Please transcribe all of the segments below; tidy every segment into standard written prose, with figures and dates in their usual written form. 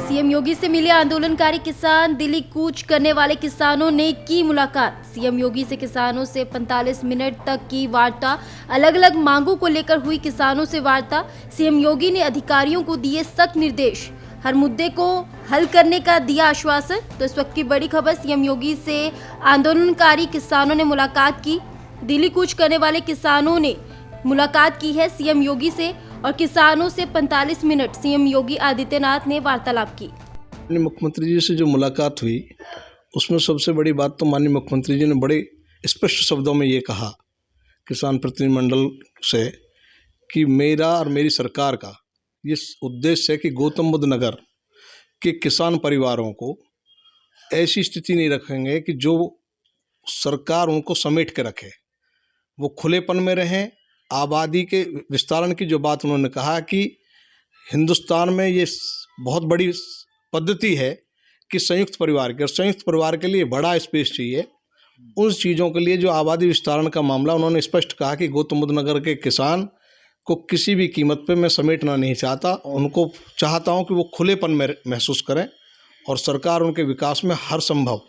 CM योगी से मिले आंदोलनकारी किसान। दिल्ली कूच करने वाले किसानों ने की मुलाकात। सीएम योगी से किसानों से 45 मिनट तक की वार्ता। अलग अलग मांगों को लेकर हुई किसानों से वार्ता। सीएम योगी ने अधिकारियों को दिए सख्त निर्देश, हर मुद्दे को हल करने का दिया आश्वासन। तो इस वक्त की बड़ी खबर, सीएम योगी से आंदोलनकारी किसानों ने मुलाकात की। दिल्ली कूच करने वाले किसानों ने मुलाकात की है सीएम योगी से और किसानों से 45 मिनट सीएम योगी आदित्यनाथ ने वार्तालाप की। मुख्यमंत्री जी से जो मुलाकात हुई उसमें सबसे बड़ी बात तो माननीय मुख्यमंत्री जी ने बड़े स्पष्ट शब्दों में ये कहा किसान प्रतिनिधिमंडल से कि मेरा और मेरी सरकार का ये उद्देश्य है कि गौतम बुद्ध नगर के किसान परिवारों को ऐसी स्थिति नहीं रखेंगे कि जो सरकार उनको समेट के रखे, वो खुलेपन में रहें। आबादी के विस्तारण की जो बात उन्होंने कहा कि हिंदुस्तान में ये बहुत बड़ी पद्धति है कि संयुक्त परिवार के, और संयुक्त परिवार के लिए बड़ा स्पेस चाहिए। उन चीज़ों के लिए जो आबादी विस्तारण का मामला, उन्होंने स्पष्ट कहा कि गौतम बुद्ध नगर के किसान को किसी भी कीमत पे मैं समेटना नहीं चाहता। उनको चाहता हूँ कि वो खुलेपन में महसूस करें और सरकार उनके विकास में हर संभव,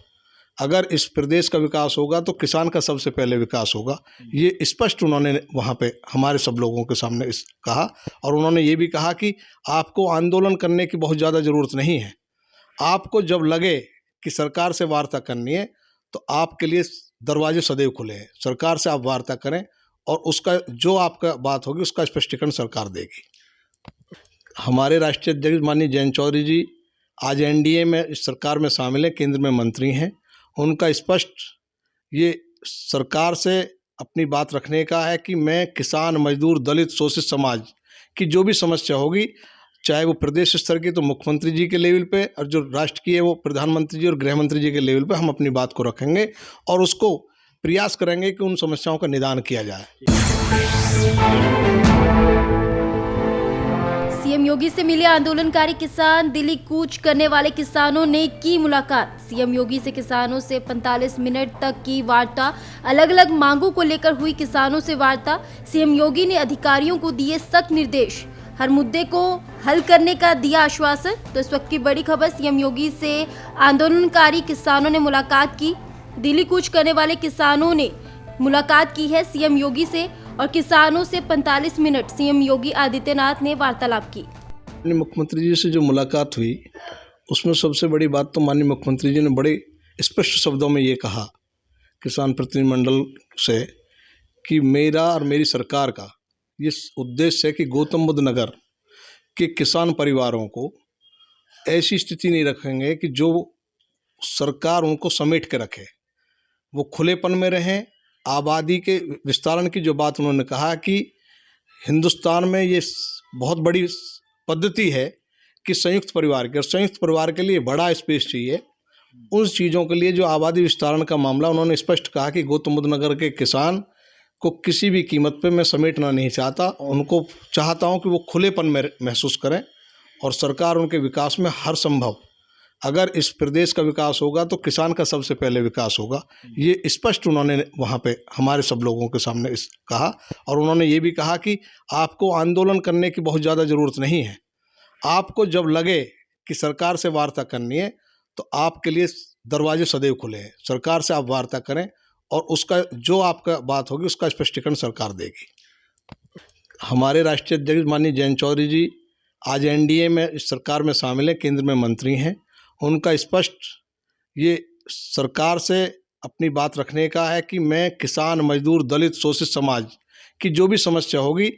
अगर इस प्रदेश का विकास होगा तो किसान का सबसे पहले विकास होगा। ये स्पष्ट उन्होंने वहाँ पे हमारे सब लोगों के सामने कहा। और उन्होंने ये भी कहा कि आपको आंदोलन करने की बहुत ज़्यादा ज़रूरत नहीं है। आपको जब लगे कि सरकार से वार्ता करनी है तो आपके लिए दरवाजे सदैव खुले हैं। सरकार से आप वार्ता करें और उसका जो आपका बात होगी उसका स्पष्टीकरण सरकार देगी। हमारे राष्ट्रीय अध्यक्ष माननीय जयंत चौधरी जी आज एनडीए में इस सरकार में शामिल हैं, केंद्र में मंत्री हैं। उनका स्पष्ट ये सरकार से अपनी बात रखने का है कि मैं किसान, मजदूर, दलित, शोषित समाज की जो भी समस्या होगी, चाहे वो प्रदेश स्तर की तो मुख्यमंत्री जी के लेवल पे, और जो राष्ट्र की है वो प्रधानमंत्री जी और गृह मंत्री जी के लेवल पे हम अपनी बात को रखेंगे और उसको प्रयास करेंगे कि उन समस्याओं का निदान किया जाए। सीएम योगी से मिले आंदोलनकारी किसान। दिल्ली कूच करने वाले किसानों ने की मुलाकात। सीएम योगी से किसानों से 45 मिनट तक की वार्ता। अलग अलग मांगों को लेकर हुई किसानों से वार्ता। सीएम योगी ने अधिकारियों को दिए सख्त निर्देश, हर मुद्दे को हल करने का दिया आश्वासन। तो इस वक्त की बड़ी खबर, सीएम योगी से आंदोलनकारी किसानों ने मुलाकात की। दिल्ली कूच करने वाले किसानों ने मुलाकात की है सीएम योगी से और किसानों से 45 मिनट सीएम योगी आदित्यनाथ ने वार्तालाप की। मुख्यमंत्री जी से जो मुलाकात हुई उसमें सबसे बड़ी बात तो माननीय मुख्यमंत्री जी ने बड़े स्पष्ट शब्दों में ये कहा किसान प्रतिनिधिमंडल से कि मेरा और मेरी सरकार का ये उद्देश्य है कि गौतम बुद्ध नगर के किसान परिवारों को ऐसी स्थिति नहीं रखेंगे कि जो सरकार उनको समेट के रखे, वो खुलेपन में रहें। आबादी के विस्तारण की जो बात उन्होंने कहा कि हिंदुस्तान में ये बहुत बड़ी पद्धति है कि संयुक्त परिवार के, और संयुक्त परिवार के लिए बड़ा स्पेस चाहिए। उन चीज़ों के लिए जो आबादी विस्तारण का मामला, उन्होंने स्पष्ट कहा कि गौतम बुद्ध नगर के किसान को किसी भी कीमत पे मैं समेटना नहीं चाहता। उनको चाहता हूँ कि वो खुलेपन में महसूस करें और सरकार उनके विकास में हर संभव, अगर इस प्रदेश का विकास होगा तो किसान का सबसे पहले विकास होगा। ये स्पष्ट उन्होंने वहाँ पे हमारे सब लोगों के सामने कहा। और उन्होंने ये भी कहा कि आपको आंदोलन करने की बहुत ज़्यादा ज़रूरत नहीं है। आपको जब लगे कि सरकार से वार्ता करनी है तो आपके लिए दरवाजे सदैव खुले हैं। सरकार से आप वार्ता करें और उसका जो आपका बात होगी उसका स्पष्टीकरण सरकार देगी। हमारे राष्ट्रीय अध्यक्ष माननीय जयंत चौधरी जी आज एनडीए में इस सरकार में शामिल हैं, केंद्र में मंत्री हैं। उनका स्पष्ट ये सरकार से अपनी बात रखने का है कि मैं किसान, मजदूर, दलित, शोषित समाज की जो भी समस्या होगी,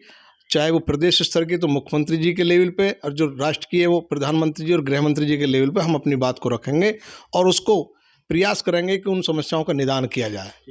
चाहे वो प्रदेश स्तर की तो मुख्यमंत्री जी के लेवल पे, और जो राष्ट्र की है वो प्रधानमंत्री जी और गृह मंत्री जी के लेवल पे हम अपनी बात को रखेंगे और उसको प्रयास करेंगे कि उन समस्याओं का निदान किया जाए।